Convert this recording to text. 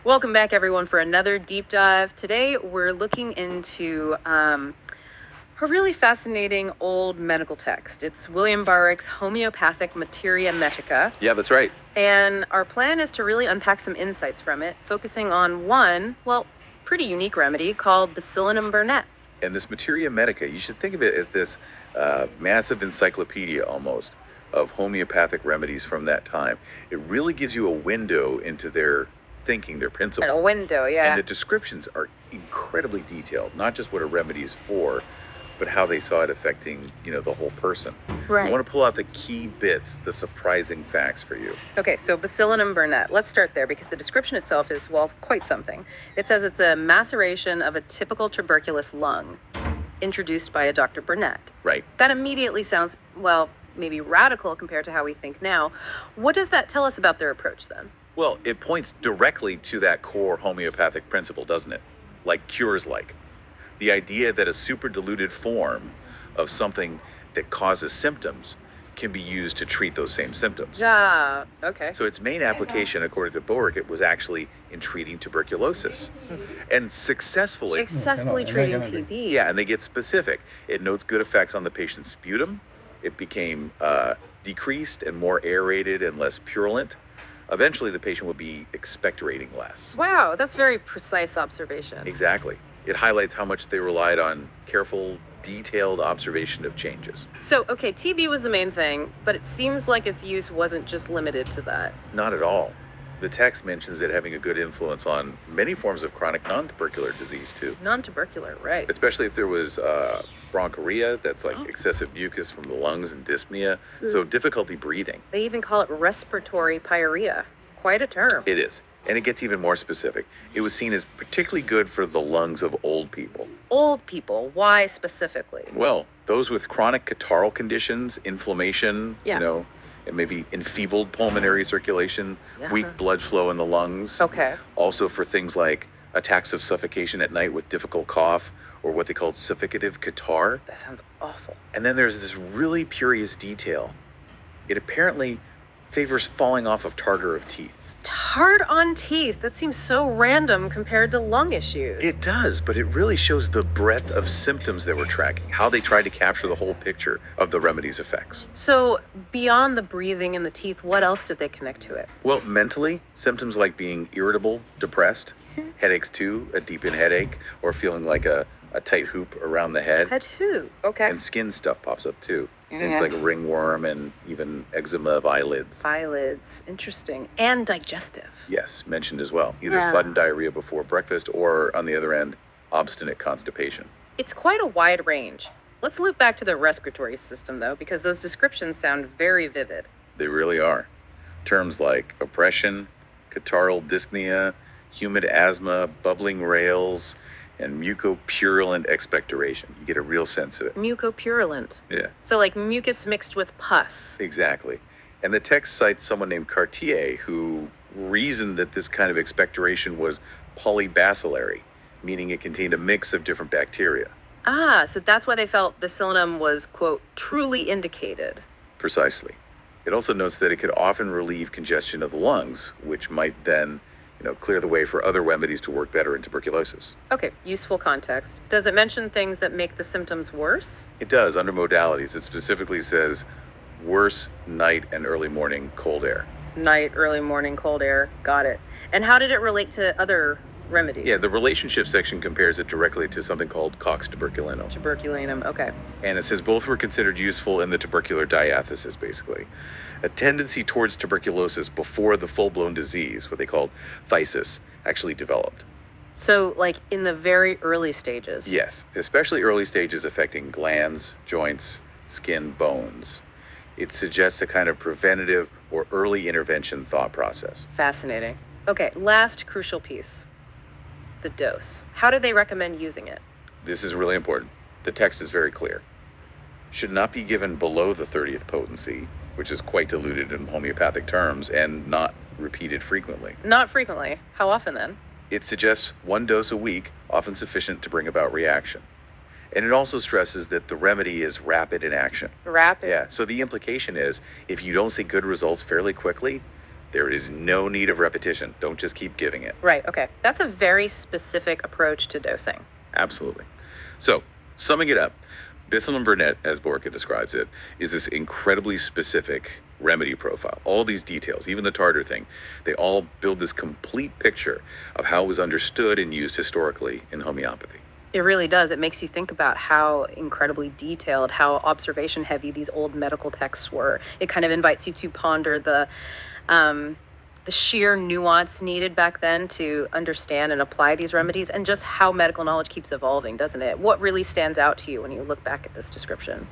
Welcome back, everyone, for another deep dive. Today, we're looking into a really fascinating old medical text. It's William Boericke's Homeopathic Materia Medica. Yeah, that's right. And our plan is to really unpack some insights from it, focusing on one, well, pretty unique remedy called Bacillinum Burnett. And this Materia Medica, you should think of it as this massive encyclopedia almost of homeopathic remedies from that time. It really gives you a window into their thinking, their principle. A window, yeah. And the descriptions are incredibly detailed, not just what a remedy is for, but how they saw it affecting, the whole person. Right. I want to pull out the key bits, the surprising facts for you. Okay, so Bacillinum Burnett. Let's start there because the description itself is, well, quite something. It says it's a maceration of a typical tuberculous lung introduced by a Dr. Burnett. Right. That immediately sounds, well, maybe radical compared to how we think now. What does that tell us about their approach then? Well, it points directly to that core homeopathic principle, doesn't it? Like cures like. The idea that a super diluted form of something that causes symptoms can be used to treat those same symptoms. Ah, okay. So its main application, according to Boericke, was actually in treating tuberculosis. And successfully Treating TB. Yeah, and they get specific. It notes good effects on the patient's sputum. It became decreased and more aerated and less purulent. Eventually, the patient would be expectorating less. Wow, that's very precise observation. Exactly. It highlights how much they relied on careful, detailed observation of changes. So, okay, TB was the main thing, but it seems like its use wasn't just limited to that. Not at all. The text mentions it having a good influence on many forms of chronic non-tubercular disease, too. Non-tubercular, right. Especially if there was bronchorrhea, that's like excessive mucus from the lungs, and dyspnea, so difficulty breathing. They even call it respiratory pyorrhea. Quite a term. It is. And it gets even more specific. It was seen as particularly good for the lungs of old people. Old people, why specifically? Well, those with chronic catarrhal conditions, inflammation, Yeah. And maybe enfeebled pulmonary circulation, weak blood flow in the lungs. Okay. Also for things like attacks of suffocation at night with difficult cough, or what they called suffocative catarrh. That sounds awful. And then there's this really curious detail. It apparently favors falling off of tartar of teeth. Hard on teeth. That seems so random compared to lung issues. It does, but it really shows the breadth of symptoms that we're tracking, how they tried to capture the whole picture of the remedy's effects. So, beyond the breathing and the teeth, what else did they connect to it? Well, mentally, symptoms like being irritable, depressed, headaches too, a deep in headache, or feeling like a tight hoop around the head. Head who? Okay. And skin stuff pops up too. And it's like ringworm and even eczema of eyelids. Eyelids. Interesting. And digestive. Yes, mentioned as well. Either sudden diarrhea before breakfast or, on the other end, obstinate constipation. It's quite a wide range. Let's loop back to the respiratory system, though, because those descriptions sound very vivid. They really are. Terms like oppression, catarrhal dyspnea, humid asthma, bubbling rales, and mucopurulent expectoration. You get a real sense of it. Mucopurulent. Yeah, So, like mucus mixed with pus. exactly. And the text cites someone named Cartier who reasoned that this kind of expectoration was polybacillary, meaning it contained a mix of different bacteria. Ah, so that's why they felt Bacillinum was, quote, truly indicated. Precisely. It also notes that it could often relieve congestion of the lungs, which might then, clear the way for other remedies to work better in tuberculosis. Okay, useful context. Does it mention things that make the symptoms worse? It does, under modalities. It specifically says worse night and early morning cold air. Night, early morning, cold air. Got it. And how did it relate to other remedies? Yeah, the relationship section compares it directly to something called Cox tuberculinum. Tuberculinum, okay. And it says both were considered useful in the tubercular diathesis, basically. A tendency towards tuberculosis before the full-blown disease, what they called phthisis, actually developed. So, like in the very early stages? Yes, especially early stages affecting glands, joints, skin, bones. It suggests a kind of preventative or early intervention thought process. Fascinating. Okay, last crucial piece. The dose. How do they recommend using it? This is really important. The text is very clear. Should not be given below the 30th potency, which is quite diluted in homeopathic terms, and not repeated frequently. Not frequently. How often then? It suggests one dose a week, often sufficient to bring about reaction. And it also stresses that the remedy is rapid in action. Rapid? Yeah, so the implication is if you don't see good results fairly quickly, There is no need of repetition. Don't just keep giving it. Right, okay. That's a very specific approach to dosing. Absolutely. So, summing it up, Bacillinum Burnett, as Boericke describes it, is this incredibly specific remedy profile. All these details, even the tartar thing, they all build this complete picture of how it was understood and used historically in homeopathy. It really does. It makes you think about how incredibly detailed, how observation heavy these old medical texts were. It kind of invites you to ponder the sheer nuance needed back then to understand and apply these remedies, and just how medical knowledge keeps evolving, doesn't it? What really stands out to you when you look back at this description?